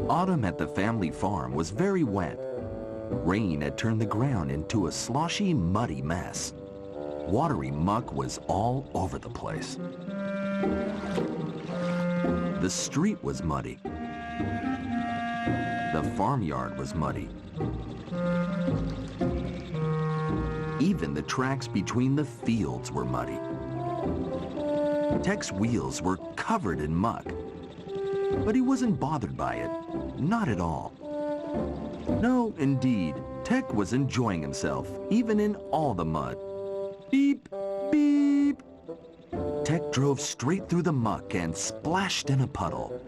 Autumn at the family farm was very wet. Rain had turned the ground into a sloshy, muddy mess. Watery muck was all over the place. The street was muddy. The farmyard was muddy. Even the tracks between the fields were muddy. Tec's wheels were covered in muck, but he wasn't bothered by it, not at all. No, indeed, Tec was enjoying himself, even in all the mud. Beep, beep. Tec drove straight through the muck and splashed in a puddle.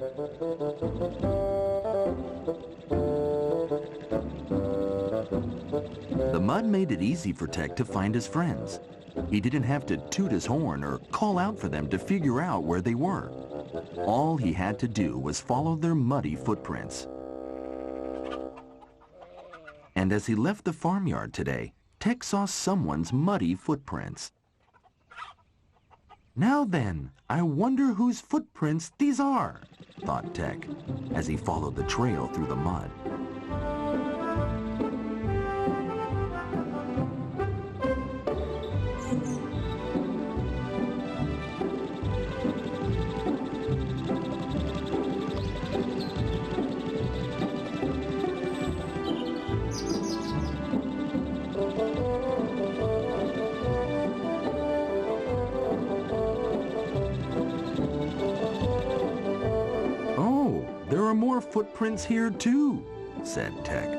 The mud made it easy for Tec to find his friends. He didn't have to toot his horn or call out for them to figure out where they were. All he had to do was follow their muddy footprints. And as he left the farmyard today, Tec saw someone's muddy footprints. Now then, I wonder whose footprints these are, thought Tec, as he followed the trail through the mud. There are more footprints here too, said Tec.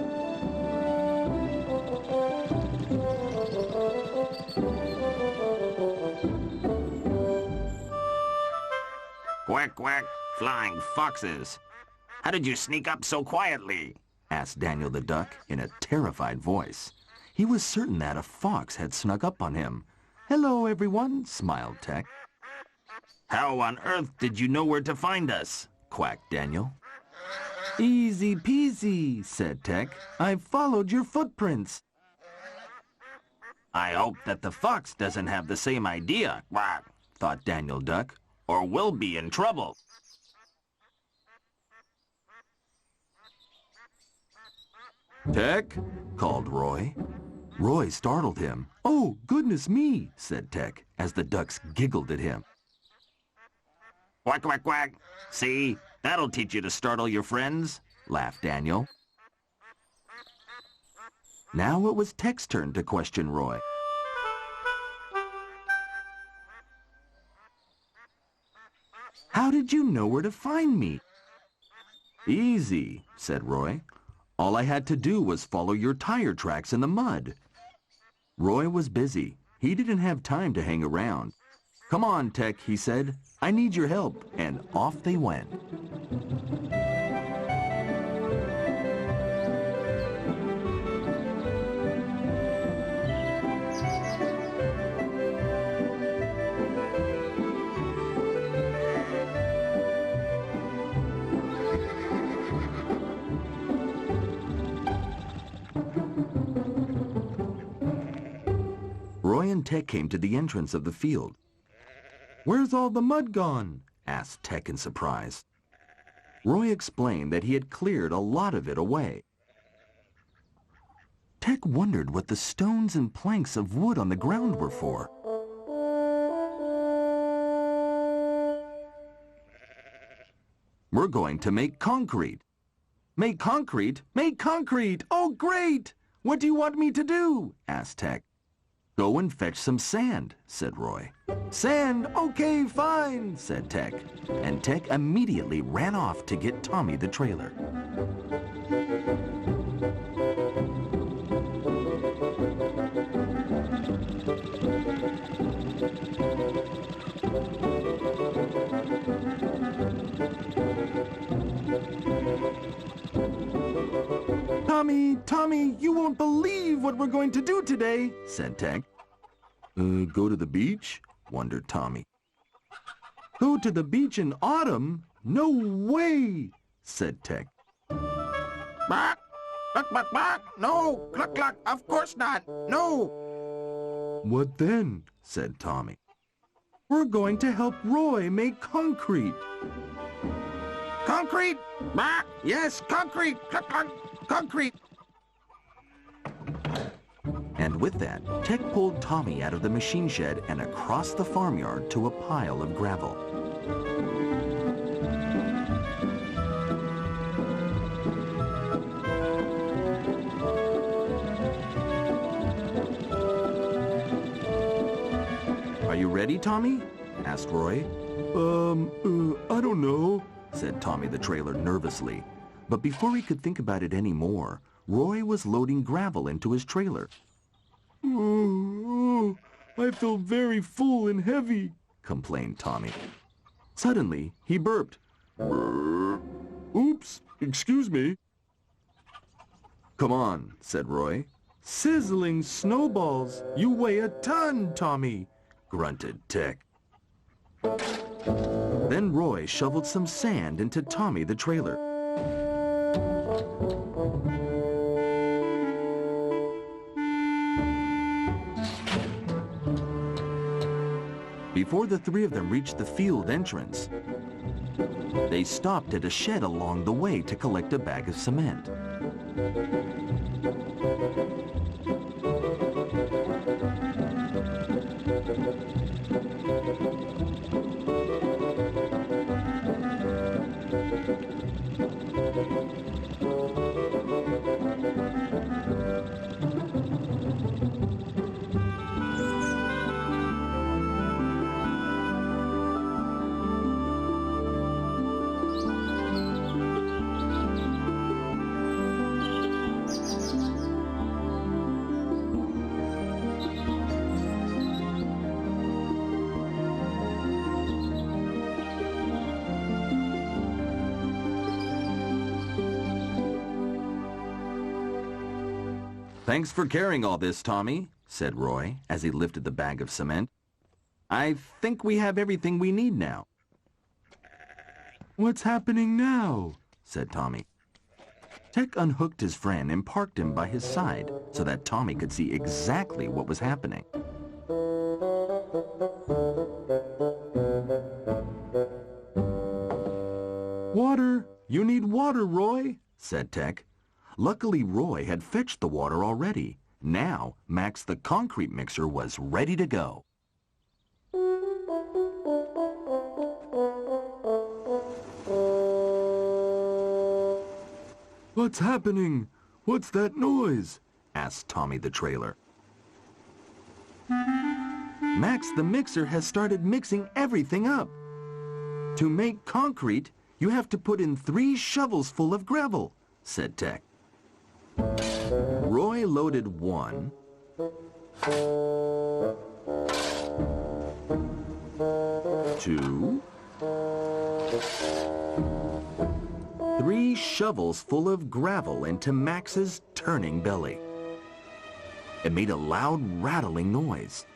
Quack, quack, flying foxes. How did you sneak up so quietly? Asked Daniel the duck in a terrified voice. He was certain that a fox had snuck up on him. Hello, everyone, smiled Tec. How on earth did you know where to find us? Quacked Daniel. Easy peasy, said Tec. I've followed your footprints. I hope that the fox doesn't have the same idea, quack, thought Daniel Duck, or we'll be in trouble. Tec, called Roy. Roy startled him. Oh, goodness me, said Tec, as the ducks giggled at him. Quack, quack, quack. See, that'll teach you to startle your friends, laughed Daniel. Now it was Tec's turn to question Roy. How did you know where to find me? Easy, said Roy. All I had to do was follow your tire tracks in the mud. Roy was busy. He didn't have time to hang around. Come on, Tec, he said. I need your help. And off they went. Roy and Tec came to the entrance of the field. Where's all the mud gone? Asked Tec in surprise. Roy explained that he had cleared a lot of it away. Tec wondered what the stones and planks of wood on the ground were for. We're going to make concrete. Make concrete? Make concrete! Oh, great! What do you want me to do? Asked Tec. Go and fetch some sand, said Roy. Sand? Okay, fine, said Tec. And Tec immediately ran off to get Tommy the trailer. Tommy, you won't believe what we're going to do today, said Tec. Go to the beach? Wondered Tommy. Go to the beach in autumn? No way, said Tec. Bark! Bark, bark, bark! No! Cluck, cluck! Of course not! No! What then? Said Tommy. We're going to help Roy make concrete. Concrete? Bah, yes, concrete! Concrete! And with that, Tec pulled Tommy out of the machine shed and across the farmyard to a pile of gravel. Are you ready, Tommy? Asked Roy. I don't know, said Tommy the trailer nervously. But before he could think about it anymore, Roy was loading gravel into his trailer. Oh, I feel very full and heavy, complained Tommy. Suddenly, he burped. Oops, excuse me. Come on, said Roy. Sizzling snowballs. You weigh a ton, Tommy, grunted Tec. Then Roy shoveled some sand into Tommy the trailer. Before the three of them reached the field entrance, they stopped at a shed along the way to collect a bag of cement. Thanks for carrying all this, Tommy, said Roy as he lifted the bag of cement. I think we have everything we need now. What's happening now? Said Tommy. Tec unhooked his friend and parked him by his side so that Tommy could see exactly what was happening. Water! You need water, Roy, said Tec. Luckily, Roy had fetched the water already. Now, Max the concrete mixer was ready to go. What's happening? What's that noise? Asked Tommy the trailer. Max the mixer has started mixing everything up. To make concrete, you have to put in 3 shovels full of gravel, said Tec. Roy loaded 1, 2, 3 shovels full of gravel into Max's turning belly. It made a loud rattling noise.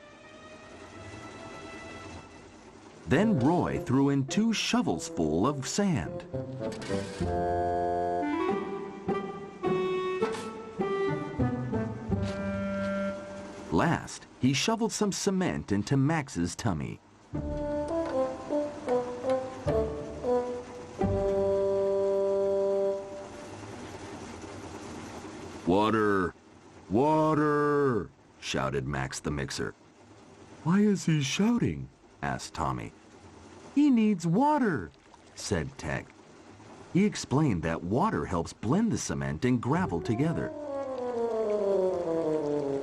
Then Roy threw in 2 shovels full of sand. Last, he shoveled some cement into Max's tummy. Water! Water! Shouted Max the mixer. Why is he shouting? Asked Tommy. He needs water, said Tec. He explained that water helps blend the cement and gravel together.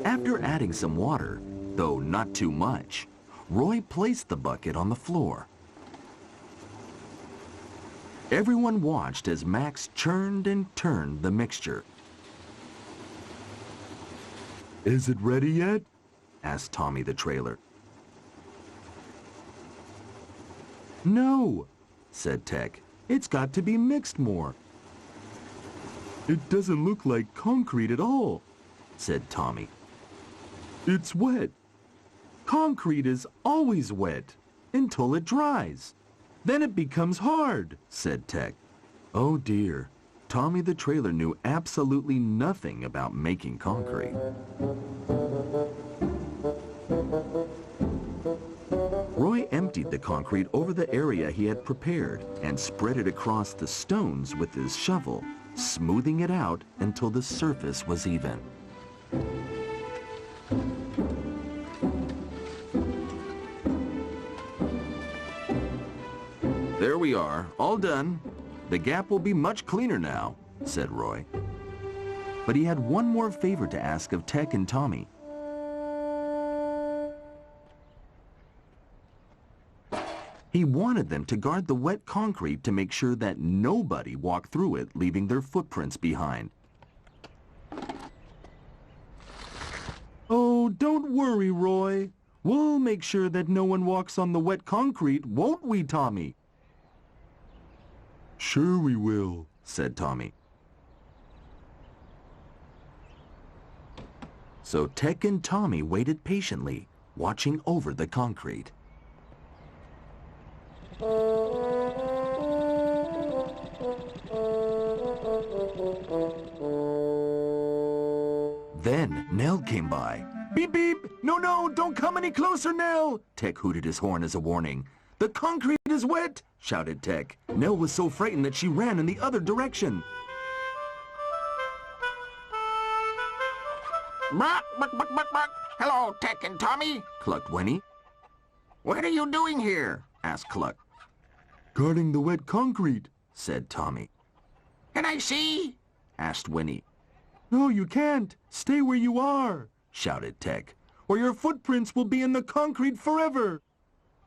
After adding some water, though not too much, Roy placed the bucket on the floor. Everyone watched as Max churned and turned the mixture. Is it ready yet? Asked Tommy the trailer. No, said Tec. It's got to be mixed more. It doesn't look like concrete at all, said Tommy. It's wet. Concrete is always wet until it dries. Then it becomes hard, said Tec. Oh dear, Tommy the trailer knew absolutely nothing about making concrete. Roy emptied laid the concrete over the area he had prepared and spread it across the stones with his shovel, smoothing it out until the surface was even. There we are, all done. The gap will be much cleaner now, said Roy. But he had one more favor to ask of Tec and Tommy. He wanted them to guard the wet concrete to make sure that nobody walked through it, leaving their footprints behind. Oh, don't worry, Roy. We'll make sure that no one walks on the wet concrete, won't we, Tommy? Sure we will, said Tommy. So Tec and Tommy waited patiently, watching over the concrete. Then Nell came by. Beep, beep! No, no, don't come any closer, Nell! Tec hooted his horn as a warning. The concrete is wet! Shouted Tec. Nell was so frightened that she ran in the other direction. Buck, buck, buck, buck, buck. Hello, Tec and Tommy. Clucked Winnie. What are you doing here? Asked Cluck. Guarding the wet concrete, said Tommy. Can I see? Asked Winnie. No, you can't. Stay where you are, shouted Tec, or your footprints will be in the concrete forever.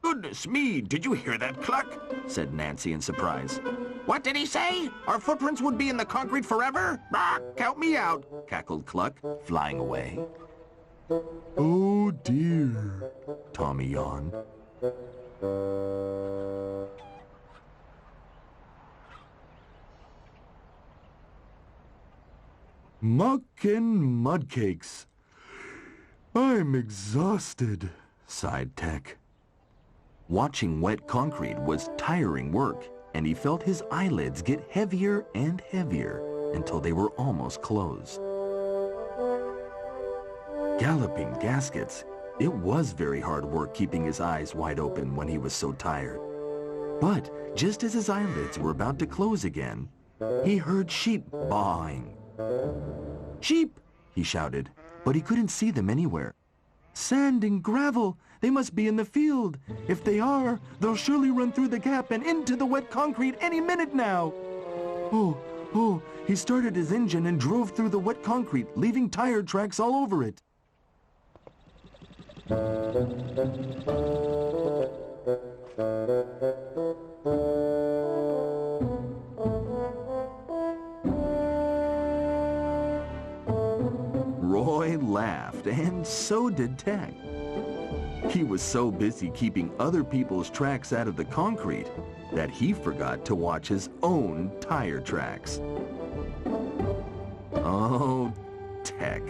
Goodness me, did you hear that, Cluck? Said Nancy in surprise. What did he say? Our footprints would be in the concrete forever? Bah, count me out, cackled Cluck, flying away. Oh dear, Tommy yawned. Muck and mudcakes. I'm exhausted, sighed Tec. Watching wet concrete was tiring work, and he felt his eyelids get heavier and heavier until they were almost closed. Galloping gaskets. It was very hard work keeping his eyes wide open when he was so tired. But just as his eyelids were about to close again, he heard sheep baaing. Sheep, he shouted, but he couldn't see them anywhere. Sand and gravel, they must be in the field. If they are, they'll surely run through the gap and into the wet concrete any minute now. Oh, he started his engine and drove through the wet concrete, leaving tire tracks all over it. Roy laughed, and so did Tec. He was so busy keeping other people's tracks out of the concrete that he forgot to watch his own tire tracks. Oh, Tec.